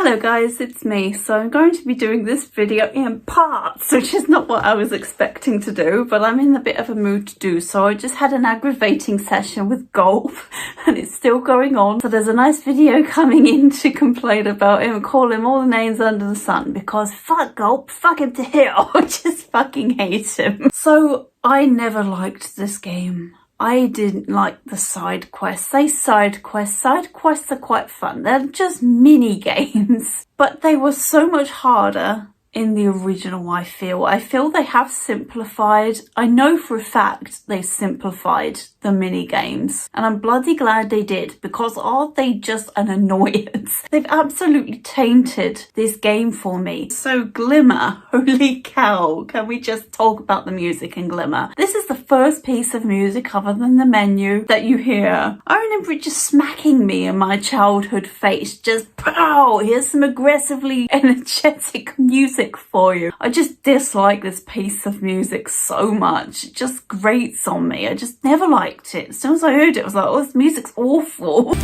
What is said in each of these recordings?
Hello guys, it's me. So I'm going to be doing this video in parts, which is not what I was expecting to do, but I'm in a bit of a mood to do so. I just had an aggravating session with golf and it's still going on. So there's a nice video coming in to complain about him and call him all the names under the sun because fuck golf, fuck him to hell. I just fucking hate him. So I never liked this game. I didn't like the side quests. Side quests are quite fun. They're just mini games, but they were so much harder in the original, I feel. I feel they have simplified. I know for a fact they simplified the mini games, and I'm bloody glad they did, because are they just an annoyance? They've absolutely tainted this game for me. So Glimmer, holy cow, can we just talk about the music in Glimmer? This is the first piece of music other than the menu that you hear. I remember it just smacking me in my childhood face, just pow, here's some aggressively energetic music for you. I just dislike this piece of music so much. It just grates on me. I just never liked it. As soon as I heard it, I was like, oh, this music's awful.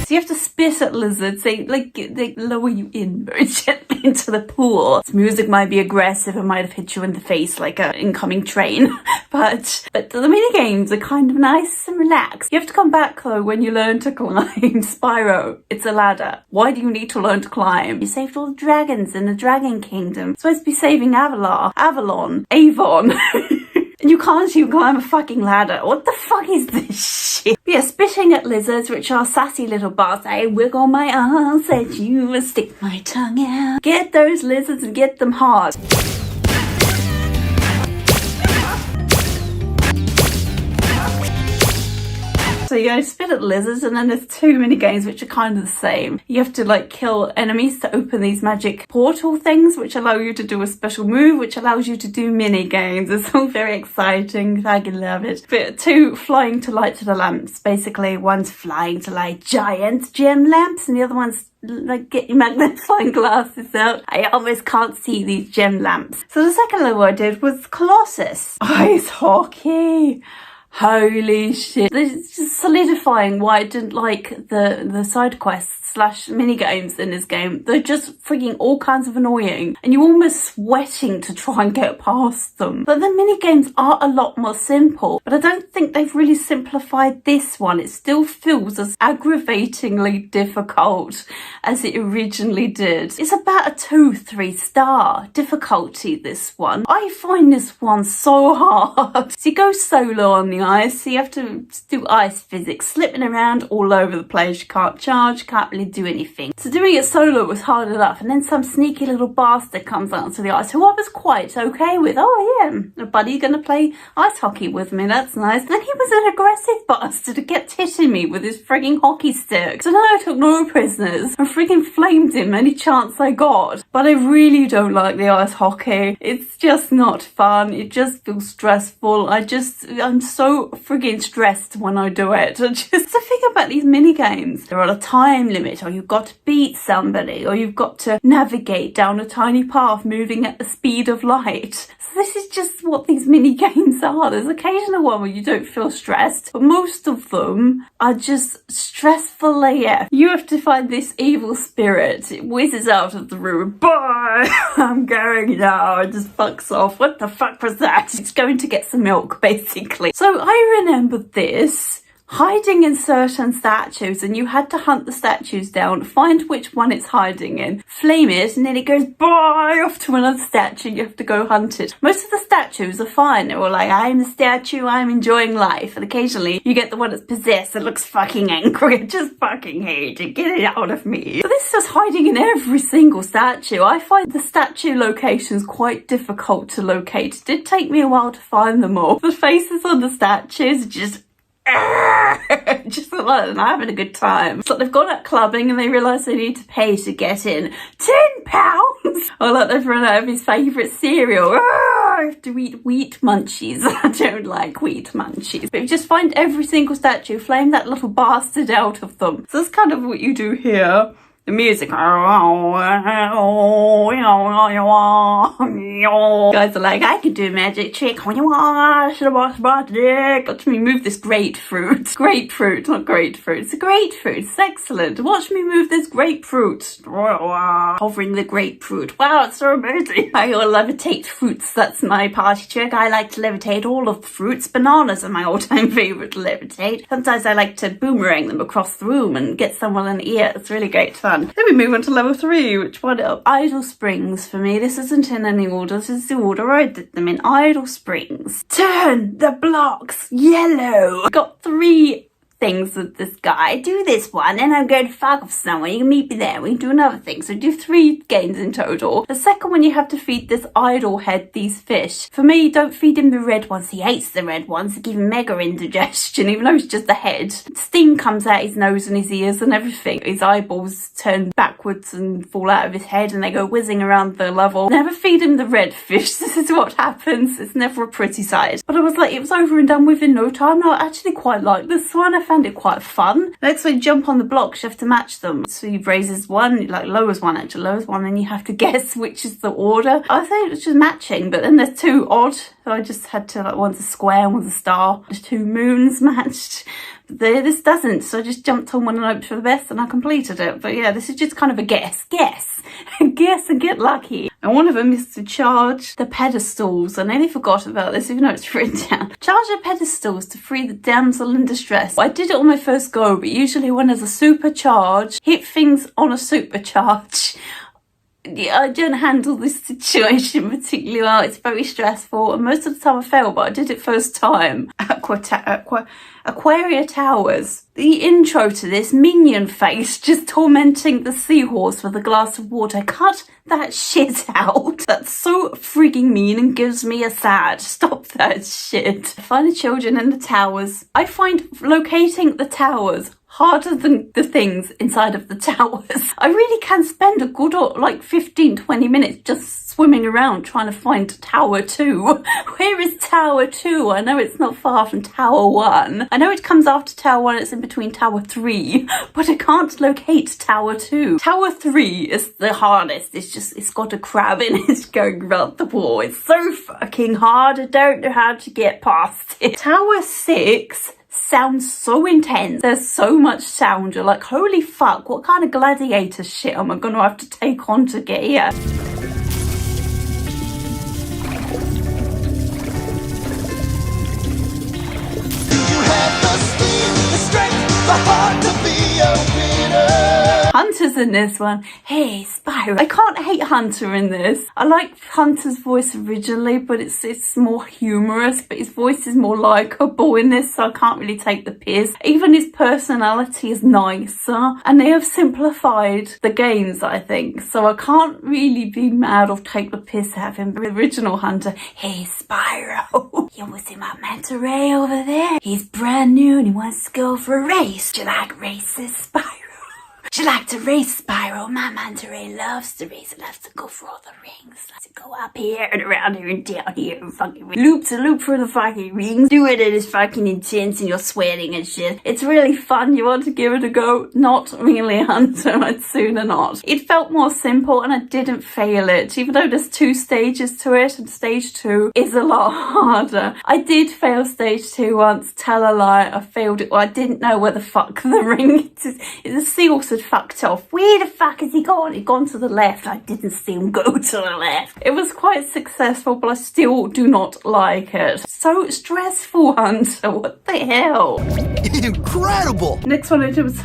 So you have to spit at lizards. They lower you in very gently into the pool. This music might be aggressive. It might have hit you in the face like an incoming train. but the mini games are kind of nice and relaxed. You have to come back though when you learn to climb. Spyro, it's a ladder. Why do you need to learn to climb? You saved all the dragons in the Dragon Kingdom. You're supposed to be saving Avon. And you can't even climb a fucking ladder. What the fuck is this shit? But yeah, spitting at lizards, which are sassy little bars. I wiggle my arms at you and stick my tongue out. Get those lizards and get them hard. So you go spit at lizards, and then there's two mini games which are kind of the same. You have to like kill enemies to open these magic portal things, which allow you to do a special move, which allows you to do mini games. It's all very exciting. I can love it. But two flying to light to the lamps. Basically, one's flying to light giant gem lamps, and the other one's like get your magnifying glasses out. I almost can't see these gem lamps. So the second level I did was Colossus. Ice hockey. Holy shit. It's just solidifying why I didn't like the side quests / mini games in this game. They're just freaking all kinds of annoying and you're almost sweating to try and get past them. But the mini games are a lot more simple, but I don't think they've really simplified this one. It still feels as aggravatingly difficult as it originally did. It's about a 2-3 star difficulty, this one. I find this one so hard. So you go solo on the ice, so you have to do ice physics, slipping around all over the place. You can't charge, can't really do anything. So doing it solo was hard enough, and then some sneaky little bastard comes out onto the ice who I was quite okay with. Oh yeah, a buddy gonna play ice hockey with me, that's nice. Then he was an aggressive bastard who kept hitting me with his frigging hockey stick. So now I took no prisoners and frigging flamed him any chance I got. But I really don't like the ice hockey. It's just not fun. It just feels stressful. I'm so frigging stressed when I do it. Just the thing about these mini games, they're on a time limit, or you've got to beat somebody, or you've got to navigate down a tiny path moving at the speed of light. So this is just what these mini games are. There's occasional one where you don't feel stressed, but most of them are just stressful AF. You have to find this evil spirit. It whizzes out of the room. Bye! I'm going now. It just fucks off. What the fuck was that? It's going to get some milk, basically. So I remembered this hiding in certain statues, and you had to hunt the statues down, find which one it's hiding in, flame it, and then it goes bye off to another statue. You have to go hunt it. Most of the statues are fine. They're all like, I'm the statue, I'm enjoying life. And occasionally you get the one that's possessed that looks fucking angry. I just fucking hate it. Get it out of me. But this is just hiding in every single statue. I find the statue locations quite difficult to locate. It did take me a while to find them all. The faces on the statues are just just like I'm having a good time. It's like they've gone out clubbing and they realise they need to pay to get in. £10! Or like they've run out of his favourite cereal. I have to eat wheat munchies. I don't like wheat munchies. But you just find every single statue, flame that little bastard out of them. So that's kind of what you do here. The music. Guys are like, I can do a magic trick. Watch me move this grapefruit. Grapefruit, not grapefruit. It's a grapefruit. It's excellent. Watch me move this grapefruit. Hovering the grapefruit. Wow, it's so amazing. I levitate fruits. That's my party trick. I like to levitate all of the fruits. Bananas are my all-time favorite to levitate. Sometimes I like to boomerang them across the room and get someone in the ear. It's really great fun. Then we move on to level 3, which one up? Idle Springs for me. This isn't in any order. This is the order I did them in. Idle Springs. Turn the blocks yellow. Got 3 things with this guy. Do this one and I'm going to fuck off somewhere. You can meet me there. We can do another thing. So do 3 games in total. The second one, you have to feed this idle head these fish. For me, don't feed him the red ones. He hates the red ones. They give him mega indigestion, even though it's just the head. Steam comes out his nose and his ears and everything. His eyeballs turn backwards and fall out of his head and they go whizzing around the level. Never feed him the red fish. This is what happens. It's never a pretty sight. But I was like, it was over and done with in no time. No, I actually quite like this one. I found it quite fun. Next when you jump on the blocks, you have to match them. So he raises one, like lowers one, actually lowers one, and you have to guess which is the order. I think it was just matching, but then there's 2 odd. So I just had to, like, one's a square and one's a star. There's 2 moons matched. But this doesn't, so I just jumped on one and hoped for the best and I completed it. But yeah, this is just kind of a guess. Guess and get lucky. And one of them is to charge the pedestals. I nearly forgot about this, even though it's written down. Charge the pedestals to free the damsel in distress. I did it on my first go, but usually when there's a supercharge, hit things on a supercharge. Yeah, I don't handle this situation particularly well. It's very stressful and most of the time I fail, but I did it first time. Aquaria Towers. The intro to this, minion face just tormenting the seahorse with a glass of water. Cut that shit out. That's so freaking mean and gives me a sad. Stop that shit. Find the children in the towers. I find locating the towers harder than the things inside of the towers. I really can spend a good, like, 15-20 minutes just swimming around trying to find Tower 2. Where is Tower 2? I know it's not far from Tower 1. I know it comes after Tower 1, it's in between Tower 3, but I can't locate Tower 2. Tower 3 is the hardest. It's got a crab in it going around the wall. It's so fucking hard. I don't know how to get past it. Tower 6 sounds so intense. There's so much sound. You're like, holy fuck, what kind of gladiator shit am I gonna have to take on to get here? You have the speed, the strength, the heart to be a winner. Hunter's in this one. Hey, Spyro. I can't hate Hunter in this. I like Hunter's voice originally, but it's more humorous, but his voice is more likeable in this, so I can't really take the piss. Even his personality is nicer, and they have simplified the games, I think, so I can't really be mad or take the piss out of him. The original Hunter, hey, Spyro. You want to see my manta ray over there? He's brand new and he wants to go for a race. Do you like races, Spyro? Would you like to race, Spyro? My manta ray loves to race. It loves to go for all the rings. Loves to go up here and around here and down here and fucking loop to loop for the fucking rings. Do it, it is fucking intense and you're sweating and shit. It's really fun. You want to give it a go? Not really, Hunter. I'd sooner not. It felt more simple and I didn't fail it. Even though there's 2 stages to it and stage 2 is a lot harder. I did fail stage 2 once. Tell a lie. I failed it. Well, I didn't know where the fuck the ring is. The seahorse had fucked off. Where the fuck has he gone? He'd gone to the left. I didn't see him go to the left. It was quite successful, but I still do not like it. So stressful, Hunter. What the hell? Incredible! Next one I did was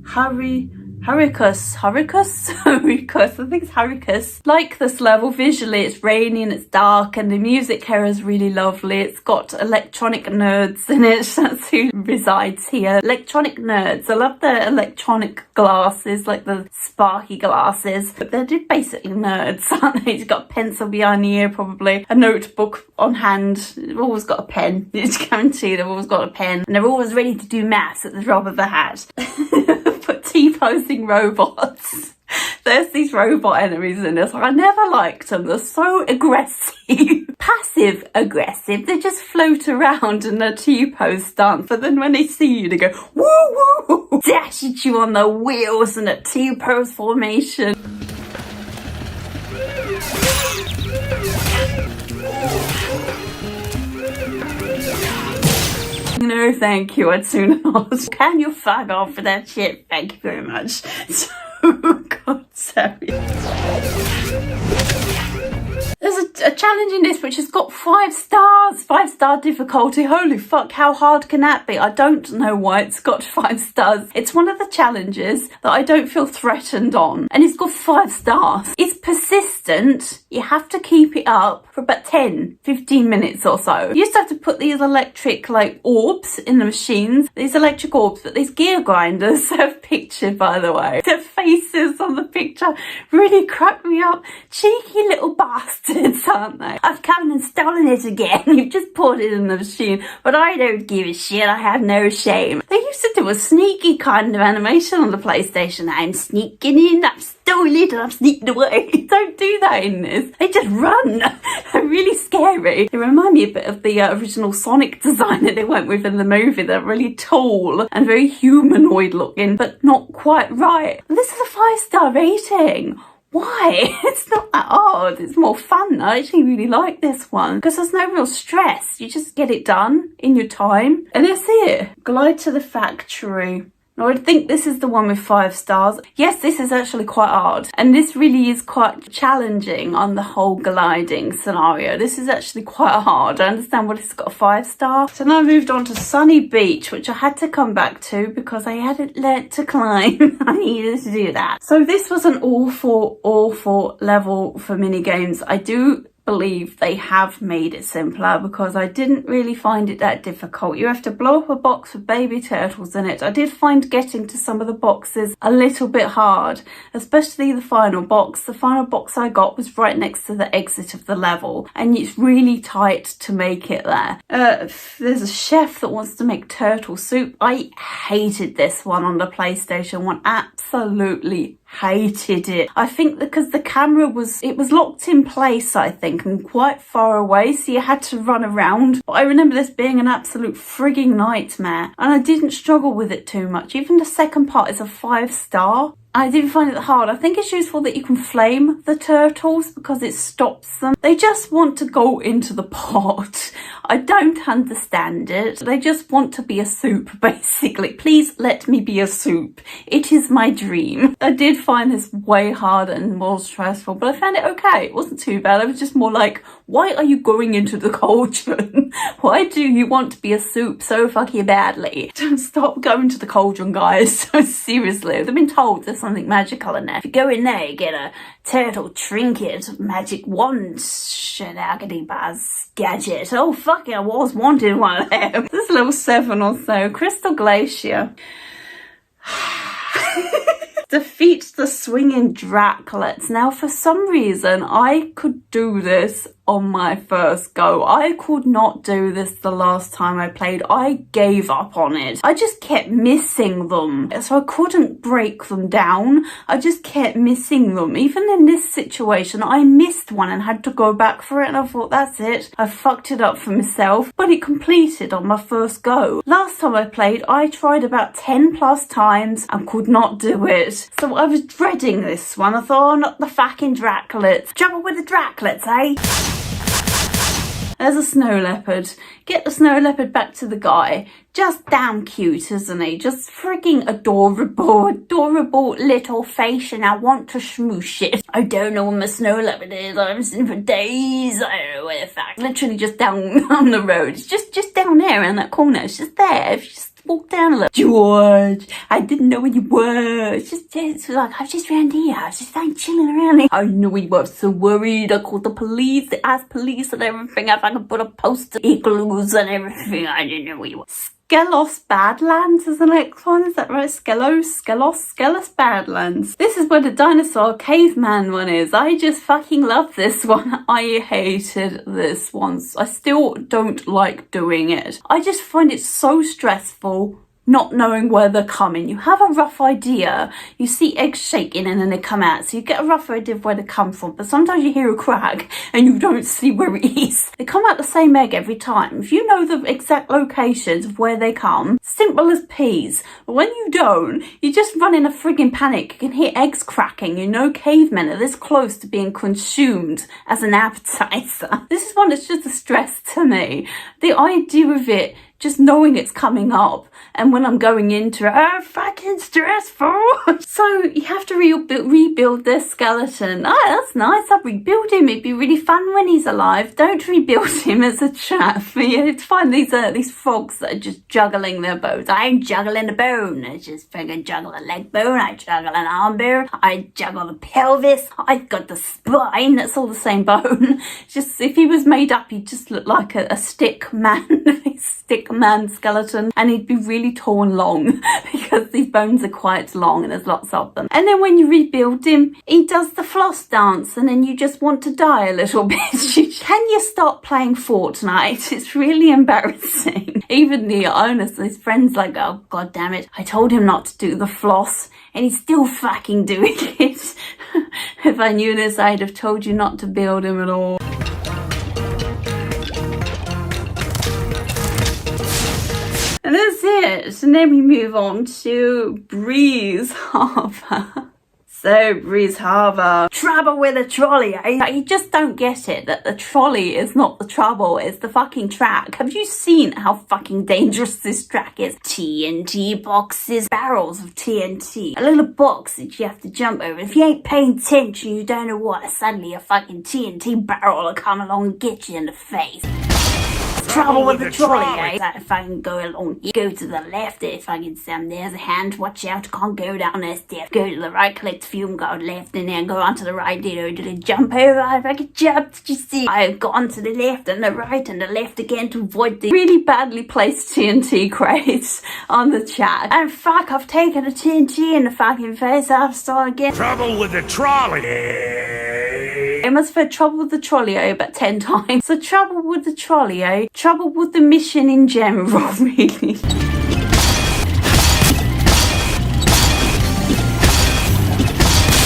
Haricus. I think it's Haricus. Like this level, visually it's rainy and it's dark and the music here is really lovely. It's got electronic nerds in it. That's who resides here. Electronic nerds. I love the electronic glasses, like the sparky glasses. But they're basically nerds, aren't they? You've got a pencil behind the ear, probably. A notebook on hand. They've always got a pen. It's guaranteed they've always got a pen. And they're always ready to do maths at the drop of the hat. T-posing robots. There's these robot enemies in this. I never liked them. They're so aggressive. Passive aggressive. They just float around in a T-pose stance. But then when they see you, they go, woo woo! Dash at you on the wheels in a T-pose formation. No, thank you. I'd sooner not. Can you fuck off with that shit? Thank you very much. So, God, sorry. There's a challenge in this which has got 5 stars, 5-star difficulty. Holy fuck, how hard can that be? I don't know why it's got 5 stars. It's one of the challenges that I don't feel threatened on, and it's got 5 stars. It's persistent. You have to keep it up for about 10-15 minutes or so. You used to have to put these electric orbs in the machines, these electric orbs, but these gear grinders have pictured, by the way. Their faces on the picture really crack me up. Cheeky little bastards, aren't they? I've come and stolen it again. You've just put it in the machine, but I don't give a shit. I have no shame. They used to do a sneaky kind of animation on the PlayStation. I'm sneaking in, I've stolen it, and I'm sneaking away. Don't do that in this. They just run. They're really scary. They remind me a bit of the original Sonic design that they went with in the movie. They're really tall and very humanoid looking, but not quite right. And this is a 5-star rating. Why? It's not that hard. It's more fun. I actually really like this one because there's no real stress. You just get it done in your time. And that's it. Glide to the factory. Now, I think this is the one with 5 stars. Yes, this is actually quite hard. And this really is quite challenging on the whole gliding scenario. This is actually quite hard. I understand why it's got a 5-star. So now I moved on to Sunny Beach, which I had to come back to because I hadn't learnt to climb. I needed to do that. So this was an awful level for mini games. I do believe they have made it simpler because I didn't really find it that difficult. You have to blow up a box with baby turtles in it. I did find getting to some of the boxes a little bit hard, especially the final box. The final box I got was right next to the exit of the level, and it's really tight to make it there. There's a chef that wants to make turtle soup. I hated this one on the PlayStation 1. Absolutely hated it. I think because the camera was locked in place, I think, and quite far away, so you had to run around. But I remember this being an absolute frigging nightmare, and I didn't struggle with it too much. Even the second part is a 5-star. I didn't find it hard. I think it's useful that you can flame the turtles because it stops them. They just want to go into the pot. I don't understand it. They just want to be a soup, basically. Please let me be a soup. It is my dream. I did find this way harder and more stressful, but I found it okay. It wasn't too bad. I was just more like, why are you going into the cauldron? Why do you want to be a soup so fucking badly? Stop going to the cauldron, guys. Seriously. They've been told there's something magical in there. If you go in there, you get a turtle trinket, magic wand, shenanigans buzz gadget. Oh fuck it, I was wanting one of them. This is level 7 or so. Crystal Glacier. Defeat the swinging Draclets. Now, for some reason, I could do this on my first go. I could not do this the last time I played. I gave up on it. I just kept missing them. So I couldn't break them down. I just kept missing them. Even in this situation, I missed one and had to go back for it. And I thought, that's it. I fucked it up for myself. But it completed on my first go. Last time I played, I tried about 10 plus times and could not do it. So I was dreading this one. I thought, oh, not the fucking Draclets. Trouble with the Draclets, eh? There's a snow leopard. Get the snow leopard back to the guy. Just damn cute, isn't he? Just freaking adorable little face, and I want to smoosh it. I don't know where my snow leopard is. I've seen for days. I don't know where the fuck. Literally just down on the road. It's just down there around that corner. It's just there. If you just walk down a little. George, I didn't know where you were. It's like, I was just around here. I was just like chilling around here. I know where you were. So worried. I called the police. They asked police and everything. If I could put a poster, igloos and everything. I didn't know where you were. Skelos Badlands is the next one. Is that right? Skelos Badlands. This is where the dinosaur caveman one is. I just fucking love this one. I hated this one. I still don't like doing it. I just find it so stressful not knowing where they're coming. You have a rough idea. You see eggs shaking and then they come out. So you get a rough idea of where they come from. But sometimes you hear a crack and you don't see where it is. They come out the same egg every time. If you know the exact locations of where they come, simple as peas. But when you don't, you just run in a frigging panic. You can hear eggs cracking. You know cavemen are this close to being consumed as an appetizer. This is one that's just a stress to me. The idea of it, just knowing it's coming up, and when I'm going into it, oh, fucking stressful. So you have to rebuild their skeleton. Oh, that's nice. I'll rebuild him. It'd be really fun when he's alive. Don't rebuild him as a trap. Yeah, it's fine. These frogs that are just juggling their bones. I ain't juggling a bone. I just fucking juggle a leg bone. I juggle an arm bone. I juggle the pelvis. I've got the spine. That's all the same bone. Just if he was made up, he'd just look like a stick man. Stick man skeleton, and he'd be really torn long because these bones are quite long and there's lots of them. And then when you rebuild him, he does the floss dance, and then you just want to die a little bit. Can you stop playing Fortnite? It's really embarrassing. Even the owners, his friends, like, oh god damn it, I told him not to do the floss and he's still fucking doing it. If I knew this, I'd have told you not to build him at all. And that's it. And then we move on to Breeze Harbour. So, Breeze Harbour. Trouble with a trolley, eh? You just don't get it, that the trolley is not the trouble, it's the fucking track. Have you seen how fucking dangerous this track is? TNT boxes, barrels of TNT. A little box that you have to jump over. If you ain't paying attention, you don't know what, suddenly a fucking TNT barrel will come along and get you in the face. Trouble with the trolley, eh? Like if I can go along, you go to the left, if I can say there's a hand, watch out, can't go down there step. Go to the right, collect fume, go left, and then go onto the right, did a jump over, if I can jump, did you see? I've gone to the left and the right and the left again to avoid the really badly placed TNT crates on the track. And fuck, I've taken a TNT in the fucking face, I'll start again. Trouble with the trolley. I must have had trouble with the trolley about 10 times. So trouble with the trolley, trouble with the mission in general, really.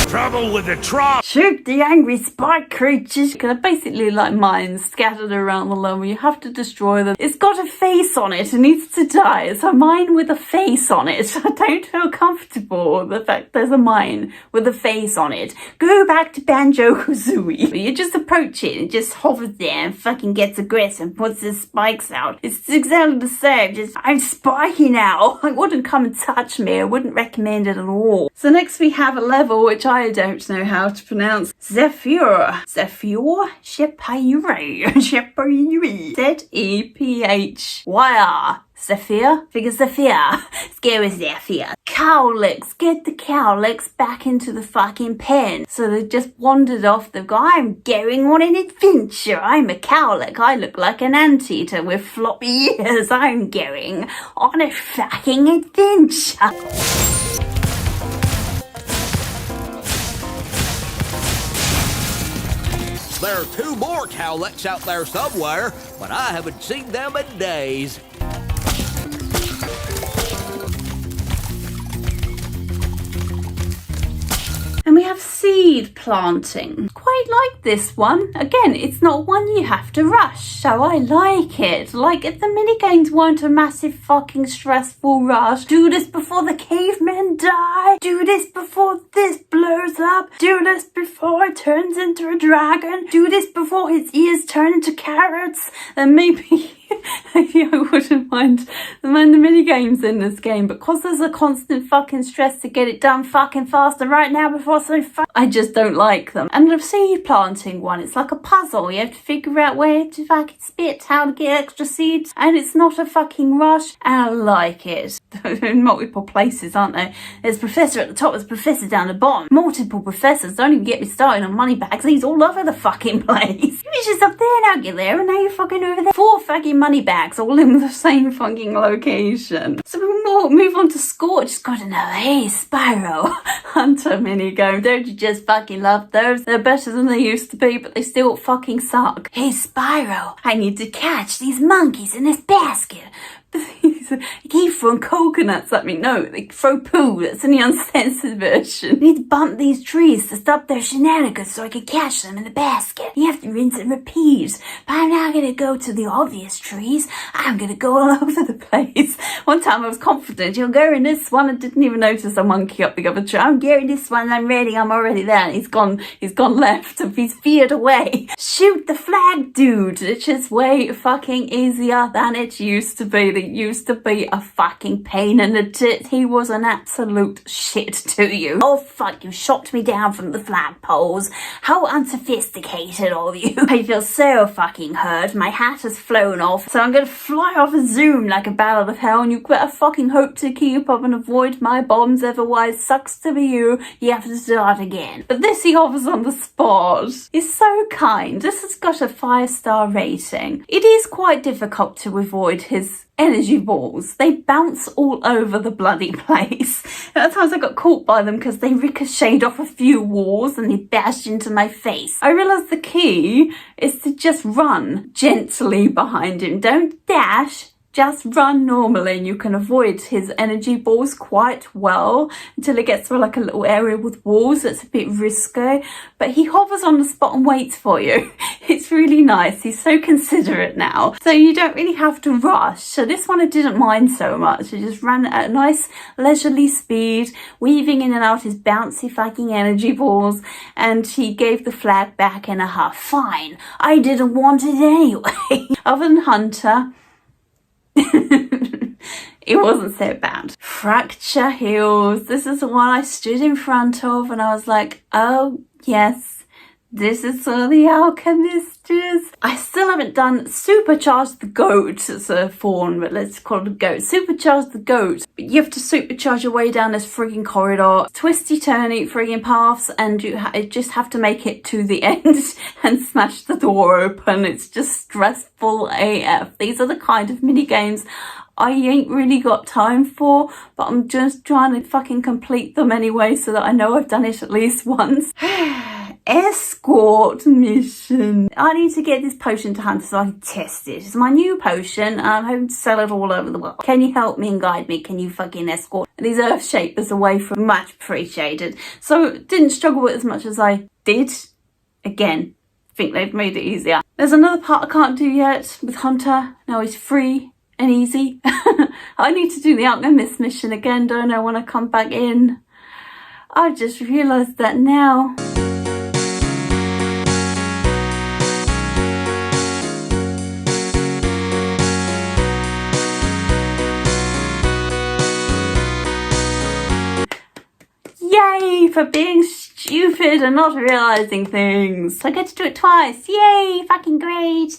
Trouble with the trolley. Shoot the angry spike creatures. They're basically like mines scattered around the level. You have to destroy them. It's got a face on it. It needs to die. It's a mine with a face on it. I don't feel comfortable with the fact there's a mine with a face on it. Go back to Banjo-Kazooie. You just approach it. It just hovers there and fucking gets aggressive and puts its spikes out. It's exactly the same. Just, I'm spiky now. I wouldn't come and touch me. I wouldn't recommend it at all. So next we have a level which I don't know how to pronounce. Zephyr. Zephyr? Shephyre. Shephyre. Z-E-P-H-Y-R. Zephyr? Figure Zephyr. Scary Zephyr. Cowlicks. Get the cowlicks back into the fucking pen. So they've just wandered off. They've gone, I'm going on an adventure. I'm a cowlick. I look like an anteater with floppy ears. I'm going on a fucking adventure. There are 2 more cowlicks out there somewhere, but I haven't seen them in days. And we have seed planting. Quite like this one. Again, it's not one you have to rush, so I like it. Like, if the minigames weren't a massive fucking stressful rush, do this before the cavemen die, do this before this blows up, do this before it turns into a dragon, do this before his ears turn into carrots, then maybe I wouldn't mind the minigames in this game, but because there's a constant fucking stress to get it done fucking faster right now before I just don't like them. And the seed planting one, it's like a puzzle. You have to figure out where to fucking spit, how to get extra seeds, and it's not a fucking rush, and I like it. In multiple places, aren't they? There's Professor at the top, there's Professor down the bottom. Multiple professors, don't even get me started on money bags. He's all over the fucking place. You was just up there, now get there, and now you're fucking over there. 4 fucking money bags all in the same fucking location. So we move on to Scorch. Just gotta know, hey Spyro, Hunter minigame, don't you just fucking love those? They're better than they used to be, but they still fucking suck. Hey Spyro, I need to catch these monkeys in this basket. They keep throwing coconuts at me. No, they throw poo. That's in the uncensored version. You need to bump these trees to stop their shenanigans so I can catch them in the basket. You have to rinse and repeat. But I'm not going to go to the obvious trees. I'm going to go all over the place. One time I was confident. You'll go in this one. I didn't even notice a monkey up the other tree. I'm going this one. I'm ready. I'm already there. And he's gone left. He's veered away. Shoot the flag, dude. It's just way fucking easier than it used to be. It used to be a fucking pain in the tit. He was an absolute shit to you. Oh fuck, you shot me down from the flagpoles. How unsophisticated of you. I feel so fucking hurt. My hat has flown off, so I'm gonna fly off a zoom like a ballad of hell, and you better fucking hope to keep up and avoid my bombs, otherwise sucks to be you. You have to start again. But this he offers on the spot. He's so kind. This has got a 5-star rating. It is quite difficult to avoid his energy balls. They bounce all over the bloody place. At times I got caught by them because they ricocheted off a few walls and they bashed into my face. I realised the key is to just run gently behind him. Don't dash. Just run normally and you can avoid his energy balls quite well until it gets to like a little area with walls that's a bit risky. But he hovers on the spot and waits for you. It's really nice. He's so considerate now. So you don't really have to rush. So this one I didn't mind so much. I just ran at a nice leisurely speed, weaving in and out his bouncy fucking energy balls, and he gave the flag back in a huff. Fine. I didn't want it anyway. Other than Hunter, it wasn't so bad. Fracture Hills. This is the one I stood in front of and I was like, oh yes, this is where the alchemist is. I still haven't done Supercharge the Goat as a fawn, but let's call it a goat. Supercharge the Goat. But you have to supercharge your way down this frigging corridor, twisty turny frigging paths, and you just have to make it to the end and smash the door open. It's just stressful AF. These are the kind of mini games I ain't really got time for, but I'm just trying to fucking complete them anyway so that I know I've done it at least once. Escort mission. I need to get this potion to Hunter so I can test it. It's my new potion and I'm hoping to sell it all over the world. Can you help me and guide me? Can you fucking escort these earth shapers away from? Much appreciated. So didn't struggle with it as much as I did. Again, think they've made it easier. There's another part I can't do yet with Hunter. Now he's free and easy. I need to do the alchemist mission again, don't I, when I come back in? I've just realised that now. Yay for being stupid and not realising things. I get to do it twice. Yay, fucking great.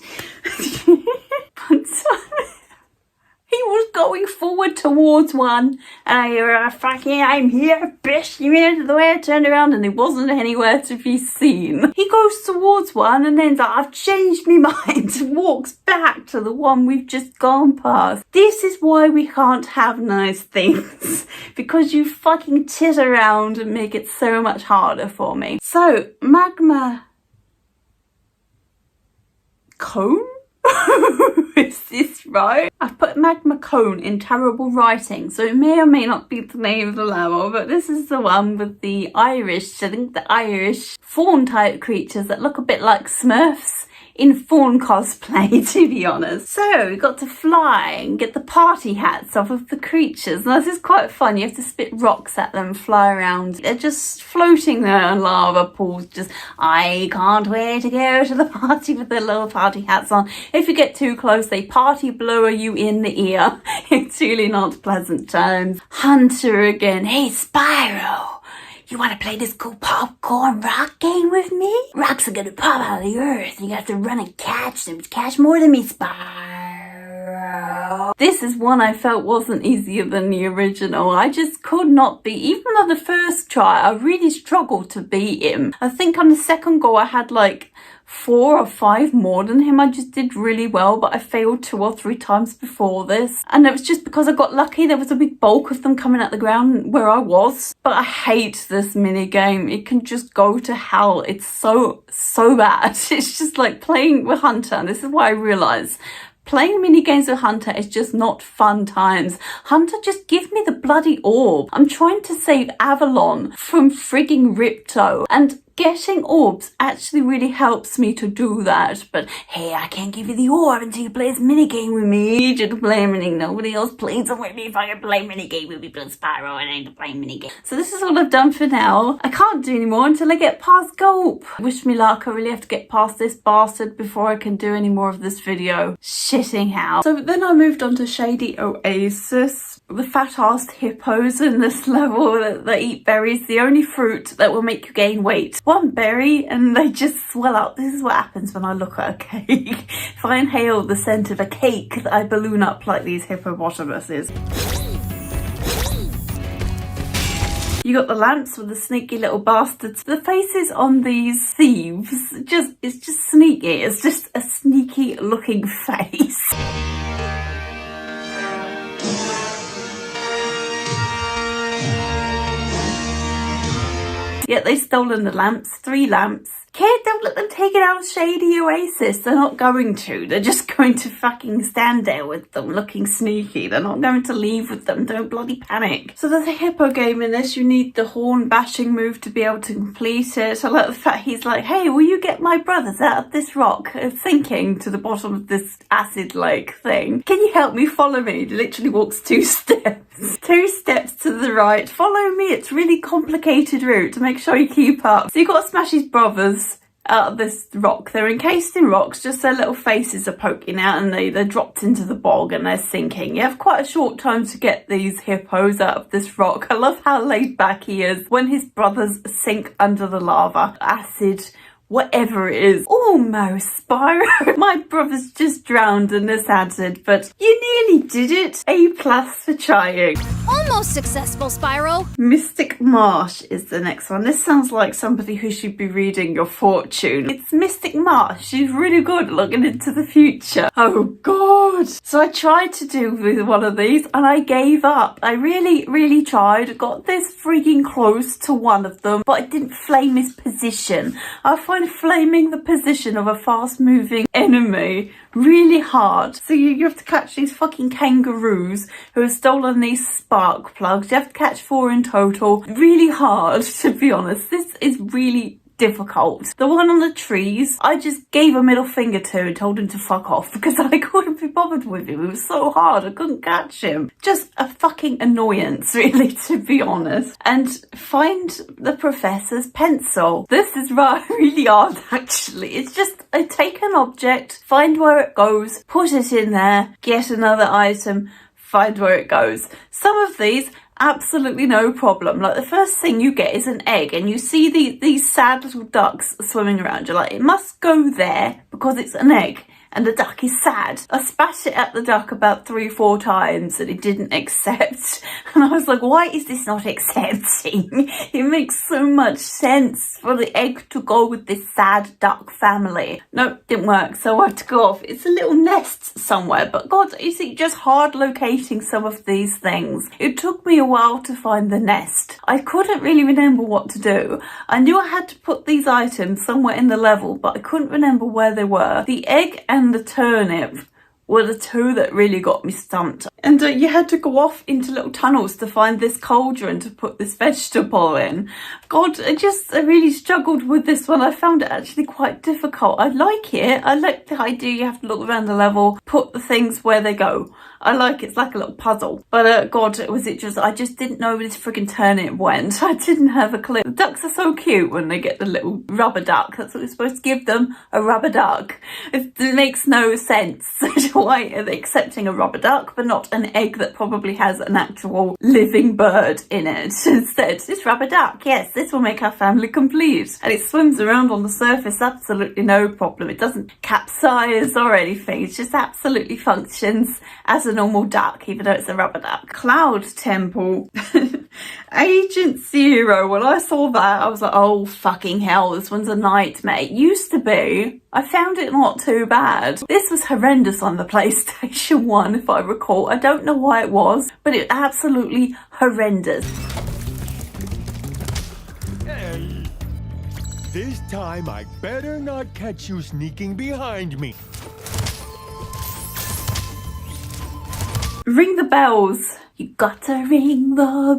He was going forward towards one and I'm here, bish, you minute the way I turned around and he wasn't anywhere to be seen. He goes towards one and then's like, I've changed my mind, and walks back to the one we've just gone past. This is why we can't have nice things, because you fucking tit around and make it so much harder for me. So, Magma Cone? Is this right? I've put Magma Cone in terrible writing, so it may or may not be the name of the level, but this is the one with the Irish, I think the Irish fawn type creatures that look a bit like Smurfs in fawn cosplay, to be honest. So we got to fly and get the party hats off of the creatures. Now this is quite fun. You have to spit rocks at them, fly around. They're just floating there in lava pools. Just, I can't wait to go to the party with their little party hats on. If you get too close, they party blower you in the ear. It's really not pleasant times. Hunter again. Hey, Spyro. You want to play this cool popcorn rock game with me? Rocks are gonna pop out of the earth and you have to run and catch them. Catch more than me, Spyro. This is one I felt wasn't easier than the original. I just could not beat, even on the first try, I really struggled to beat him. I think on the second go I had like 4 or 5 more than him. I just did really well, but I failed 2 or 3 times before this. And it was just because I got lucky. There was a big bulk of them coming at the ground where I was. But I hate this mini game. It can just go to hell. It's so bad. It's just like playing with Hunter. And this is what I realised. Playing mini games with Hunter is just not fun times. Hunter, just give me the bloody orb. I'm trying to save Avalon from frigging Ripto, and getting orbs actually really helps me to do that. But hey, I can't give you the orb until you play this minigame with me. You just play a mini. Nobody else plays it with me. If I can play minigame with me, play Spyro, and I ain't playing minigame. So this is all I've done for now. I can't do any more until I get past Gulp. Wish me luck. I really have to get past this bastard before I can do any more of this video. Shitting out. So then I moved on to Shady Oasis. The fat-assed hippos in this level that eat berries, the only fruit that will make you gain weight. One berry and they just swell up. This is what happens when I look at a cake. If I inhale the scent of a cake, I balloon up like these hippopotamuses. You got the lamps with the sneaky little bastards. The faces on these thieves, it's just sneaky. It's just a sneaky looking face. Yet they've stolen the lamps, 3 lamps. Kid, don't let them take it out of Shady Oasis. They're not going to. They're just going to fucking stand there with them looking sneaky. They're not going to leave with them. Don't bloody panic. So there's a hippo game in this. You need the horn bashing move to be able to complete it. I like the fact he's like, hey, will you get my brothers out of this rock? Sinking to the bottom of this acid lake thing. Can you help me? Follow me. He literally walks 2 steps. 2 steps to the right. Follow me. It's really complicated route to make sure you keep up. So you've got to smash his brothers out of this rock. They're encased in rocks, just their little faces are poking out, and they're dropped into the bog and they're sinking. You have quite a short time to get these hippos out of this rock. I love how laid back he is when his brothers sink under the lava. Acid, whatever it is. Almost, Spyro. My brother's just drowned in this acid, but you nearly did it. A+ for trying. Almost successful, Spyro. Mystic Marsh is the next one. This sounds like somebody who should be reading your fortune. It's Mystic Marsh. She's really good looking into the future. Oh god. So I tried to do with one of these and I gave up. I really tried. Got this freaking close to one of them, but I didn't flame his position. I find flaming the position of a fast moving enemy really hard. So you have to catch these fucking kangaroos who have stolen these spark plugs. You have to catch 4 in total. Really hard, to be honest. This is really difficult. The one on the trees, I just gave a middle finger to and told him to fuck off because I couldn't be bothered with him. It was so hard, I couldn't catch him. Just a fucking annoyance, really, to be honest. And find the professor's pencil. This is really hard, actually. It's just, I take an object, find where it goes, put it in there, get another item, find where it goes. Some of these, absolutely no problem. Like the first thing you get is an egg and you see these sad little ducks swimming around. You're like, it must go there because it's an egg and the duck is sad. I spat it at the duck about 3-4 times and it didn't accept. And I was like, why is this not accepting? It makes so much sense for the egg to go with this sad duck family. Nope, didn't work. So I had to go off. It's a little nest somewhere, but God, is it just hard locating some of these things? It took me a while to find the nest. I couldn't really remember what to do. I knew I had to put these items somewhere in the level, but I couldn't remember where they were. The egg and the turnip were the 2 that really got me stumped. And you had to go off into little tunnels to find this cauldron to put this vegetable in. God, I really struggled with this one. I found it actually quite difficult. I like it. I like the idea you have to look around the level, put the things where they go. I like it. It's like a little puzzle. But God, I just didn't know where this friggin' turnip went. I didn't have a clue. The ducks are so cute when they get the little rubber duck. That's what we're supposed to give them, a rubber duck. It makes no sense. Why are they accepting a rubber duck but not an egg that probably has an actual living bird in it? Instead, this rubber duck, yes, this will make our family complete. And it swims around on the surface, absolutely no problem. It doesn't capsize or anything. It just absolutely functions as a normal duck, even though it's a rubber duck. Cloud Temple. Agent Zero. When I saw that, I was like, oh fucking hell, this one's a nightmare. It used to be. I found it not too bad. This was horrendous on the PlayStation 1, if I recall. I don't know why it was, but it absolutely horrendous. Hey, this time I better not catch you sneaking behind me. ring the bells. You gotta ring the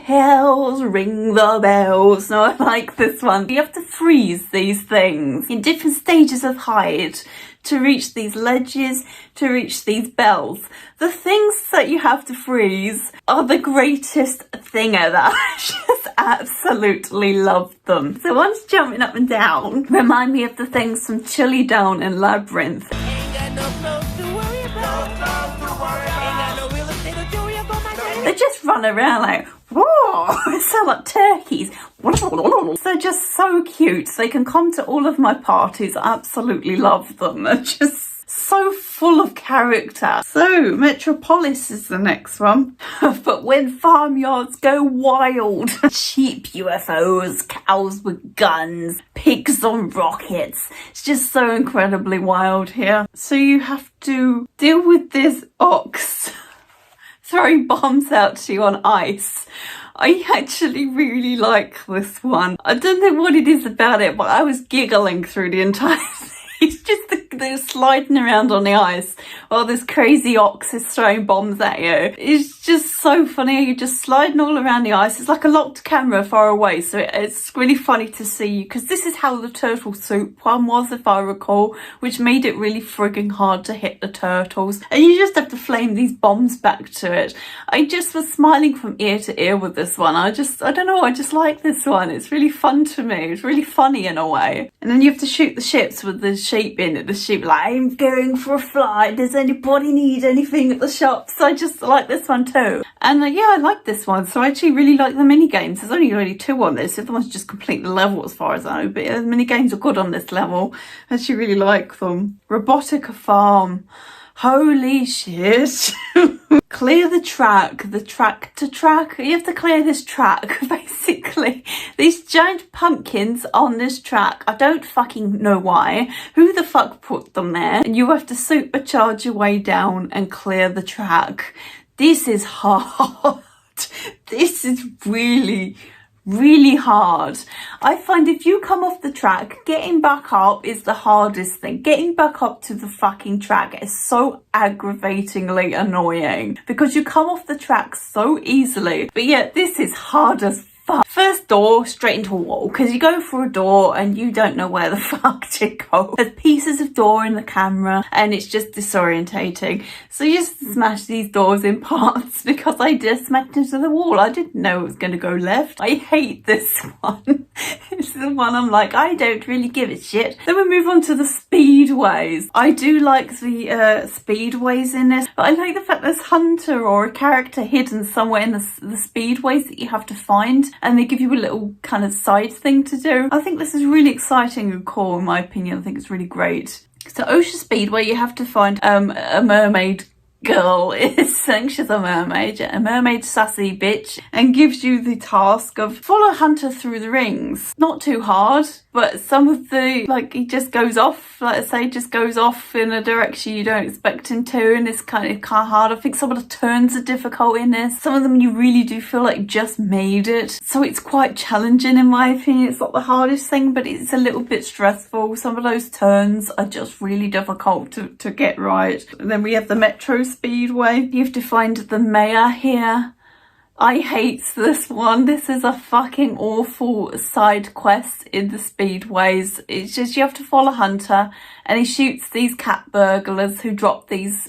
bells, ring the bells. No, I like this one. You have to freeze these things in different stages of height to reach these ledges, to reach these bells. The things that you have to freeze are the greatest thing ever. I just absolutely love them. So ones jumping up and down remind me of the things from Chilly Down and Labyrinth. They just run around like, whoa, they sound like turkeys. They're just so cute. They can come to all of my parties. I absolutely love them. They're just so full of character. So, Metropolis is the next one. But when farmyards go wild, sheep UFOs, cows with guns, pigs on rockets. It's just so incredibly wild here. So you have to deal with this ox throwing bombs out to you on ice. I actually really like this one. I don't know what it is about it, but I was giggling through the entire thing. It's just they're sliding around on the ice while this crazy ox is throwing bombs at you. It's just so funny. You're just sliding all around the ice. It's like a locked camera far away, so it's really funny to see, because this is how the turtle soup one was, if I recall, which made it really frigging hard to hit the turtles. And you just have to flame these bombs back to it. I just was smiling from ear to ear with this one. I don't know, I just like this one. It's really fun to me. It's really funny in a way. And then you have to shoot the ships with the sheep in it. The sheep like, I'm going for a flight. Does anybody need anything at the shops? I just like this one too. And yeah, I like this one. So I actually really like the mini games. There's only really 2 on this. The other one's just completely level as far as I know. But the mini games are good on this level. I actually really like them. Robotica Farm. Holy shit. Clear the track to track. You have to clear this track, basically. These giant pumpkins on this track. I don't fucking know why. Who the fuck put them there? And you have to supercharge your way down and clear the track. This is hard. This is really hard. I find if you come off the track, getting back up is the hardest thing. Getting back up to the fucking track is so aggravatingly annoying because you come off the track so easily. But yeah, this is hard as fuck. First door, straight into a wall, because you go for a door and you don't know where the fuck to go. There's pieces of door in the camera and it's just disorientating. So you just smash these doors in parts because I just smacked into the wall. I didn't know it was going to go left. I hate this one. It's the one I'm like, I don't really give a shit. Then we move on to the speedways. I do like the speedways in this, but I like the fact there's Hunter or a character hidden somewhere in the speedways that you have to find, and they give you a little kind of side thing to do. I think this is really exciting and cool, in my opinion. I think it's really great. So Ocean Speedway, you have to find a mermaid girl. Is saying she's a mermaid sassy bitch, and gives you the task of follow Hunter through the rings. Not too hard, but some of the, like, he just goes off, like I say, just goes off in a direction you don't expect him to, and it's kind of hard. I think some of the turns are difficult in this. Some of them you really do feel like you just made it. So it's quite challenging in my opinion. It's not the hardest thing, but it's a little bit stressful. Some of those turns are just really difficult to get right. And then we have the Metro Speedway. You have to find the mayor here. I hate this one. This is a fucking awful side quest in the speedways. It's just you have to follow Hunter and he shoots these cat burglars who drop these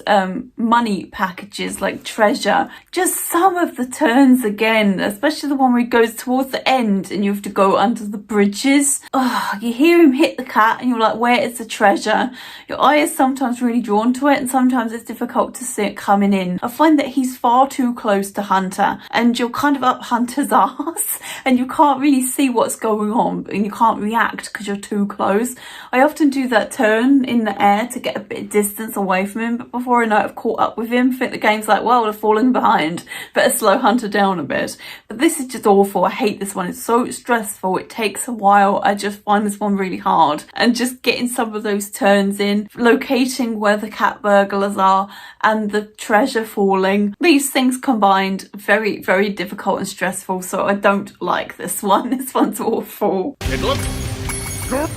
money packages like treasure. Just some of the turns again, especially the one where he goes towards the end and you have to go under the bridges. Oh, you hear him hit the cat and you're like, where is the treasure? Your eye is sometimes really drawn to it and sometimes it's difficult to see it coming in. I find that he's far too close to Hunter and you're kind of up Hunter's ass and you can't really see what's going on and you can't react because you're too close. I often do that turn in the air to get a bit of distance away from him, but before I know it, I've caught up with him. I think the game's like, well, they're falling behind, better slow Hunter down a bit. But this is just awful. I hate this one. It's so stressful. It takes a while. I just find this one really hard, and just getting some of those turns in, locating where the cat burglars are and the treasure falling, these things combined, very, very difficult and stressful. So I don't like this one. This one's awful. It looks good.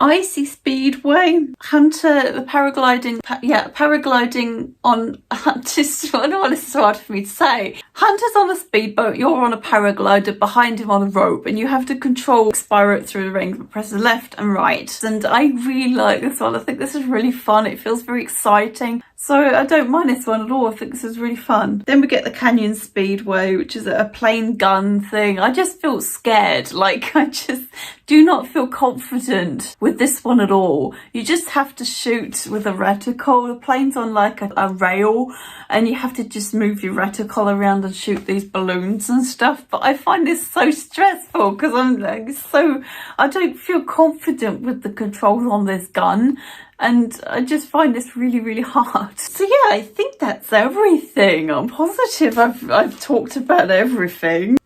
Icy Speedway, Hunter, the paragliding, paragliding on, just, I know this is hard for me to say. Hunter's on a speedboat, you're on a paraglider, behind him on a rope, and you have to control Spyro through the rings, but press left and right. And I really like this one. I think this is really fun. It feels very exciting. So I don't mind this one at all. I think this is really fun. Then we get the Canyon Speedway, which is a plain gun thing. I just feel scared. Like, I just do not feel confident with this one at all. You just have to shoot with a reticle. The plane's on like a rail, and you have to just move your reticle around and shoot these balloons and stuff. But I find this so stressful because I'm like I don't feel confident with the controls on this gun. And I just find this really, really hard. So yeah, I think that's everything. I'm positive I've talked about everything.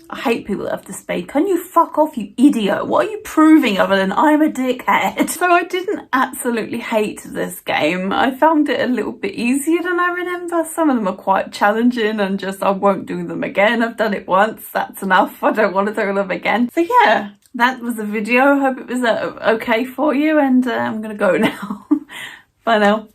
I hate people that have to speed. Can you fuck off, you idiot? What are you proving other than I'm a dickhead? So I didn't absolutely hate this game. I found it a little bit easier than I remember. Some of them are quite challenging and just I won't do them again. I've done it once. That's enough. I don't want to do them again. So yeah. That was the video. I hope it was okay for you, and I'm gonna go now. Bye now.